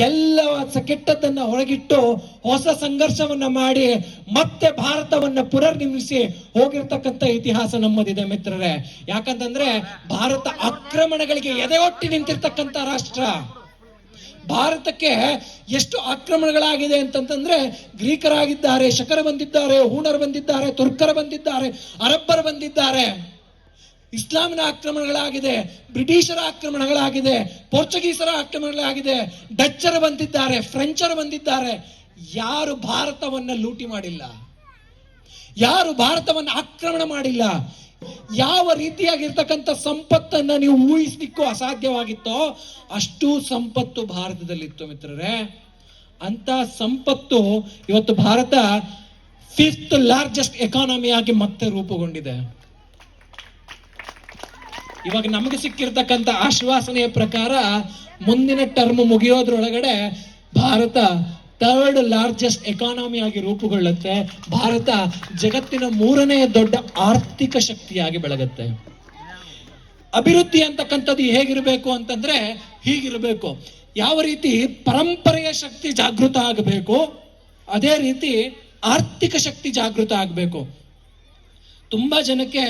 ಎಲ್ಲ ಕೆಟ್ಟದ್ದನ್ನ ಹೊರಗಿಟ್ಟು ಹೊಸ ಸಂಘರ್ಷವನ್ನ ಮಾಡಿ ಮತ್ತೆ ಭಾರತವನ್ನ ಪುನರ್ನಿರ್ಮಿಸಿ ಹೋಗಿರ್ತಕ್ಕಂಥ ಇತಿಹಾಸ ನಮ್ಮದಿದೆ ಮಿತ್ರರೇ. ಯಾಕಂತಂದ್ರೆ ಭಾರತ ಆಕ್ರಮಣಗಳಿಗೆ ಎದೆಗೊಟ್ಟಿ ನಿಂತಿರ್ತಕ್ಕಂಥ ರಾಷ್ಟ್ರ. ಭಾರತಕ್ಕೆ ಎಷ್ಟು ಆಕ್ರಮಣಗಳಾಗಿದೆ ಅಂತಂತಂದ್ರೆ ಗ್ರೀಕರಾಗಿದ್ದಾರೆ, ಶಕರು ಬಂದಿದ್ದಾರೆ, ಹೂಣರು ಬಂದಿದ್ದಾರೆ, ತುರ್ಕರು ಬಂದಿದ್ದಾರೆ, ಅರಬ್ಬರು ಬಂದಿದ್ದಾರೆ, ಇಸ್ಲಾಮಿನ ಆಕ್ರಮಣಗಳಾಗಿದೆ, ಬ್ರಿಟಿಷರ ಆಕ್ರಮಣಗಳಾಗಿದೆ, ಪೋರ್ಚುಗೀಸರ ಆಕ್ರಮಣಗಳಾಗಿದೆ, ಡಚ್ಚರು ಬಂದಿದ್ದಾರೆ, ಫ್ರೆಂಚರು ಬಂದಿದ್ದಾರೆ. ಯಾರು ಭಾರತವನ್ನ ಲೂಟಿ ಮಾಡಿಲ್ಲ, ಯಾರು ಭಾರತವನ್ನ ಆಕ್ರಮಣ ಮಾಡಿಲ್ಲ. ಯಾವ ರೀತಿಯಾಗಿರ್ತಕ್ಕಂಥ ಸಂಪತ್ತನ್ನ ನೀವು ಊಹಿಸ್ಲಿಕ್ಕೂ ಅಸಾಧ್ಯವಾಗಿತ್ತೋ ಅಷ್ಟು ಸಂಪತ್ತು ಭಾರತದಲ್ಲಿತ್ತು ಮಿತ್ರರೇ. ಅಂತ ಸಂಪತ್ತು ಇವತ್ತು ಭಾರತ 5th ಲಾರ್ಜೆಸ್ಟ್ ಎಕಾನಮಿ ಆಗಿ ಮತ್ತೆ ರೂಪುಗೊಂಡಿದೆ. ಇವಾಗ ನಮಗೆ ಸಿಕ್ಕಿರ್ತಕ್ಕಂಥ ಆಶ್ವಾಸನೆಯ ಪ್ರಕಾರ ಮುಂದಿನ ಟರ್ಮ್ ಮುಗಿಯೋದ್ರೊಳಗಡೆ ಭಾರತ 3rd ಲಾರ್ಜೆಸ್ಟ್ ಎಕಾನಮಿ ಆಗಿ ರೂಪುಗೊಳ್ಳುತ್ತೆ. ಭಾರತ ಜಗತ್ತಿನ 3ನೇ ದೊಡ್ಡ ಆರ್ಥಿಕ ಶಕ್ತಿಯಾಗಿ ಬೆಳಗುತ್ತೆ. ಅಭಿವೃದ್ಧಿ ಅಂತಕ್ಕಂಥದ್ದು ಹೇಗಿರಬೇಕು ಅಂತಂದ್ರೆ ಹೀಗಿರಬೇಕು. ಯಾವ ರೀತಿ ಪರಂಪರೆಯ ಶಕ್ತಿ ಜಾಗೃತ ಆಗಬೇಕು, ಅದೇ ರೀತಿ ಆರ್ಥಿಕ ಶಕ್ತಿ ಜಾಗೃತ ಆಗಬೇಕು. ತುಂಬಾ ಜನಕ್ಕೆ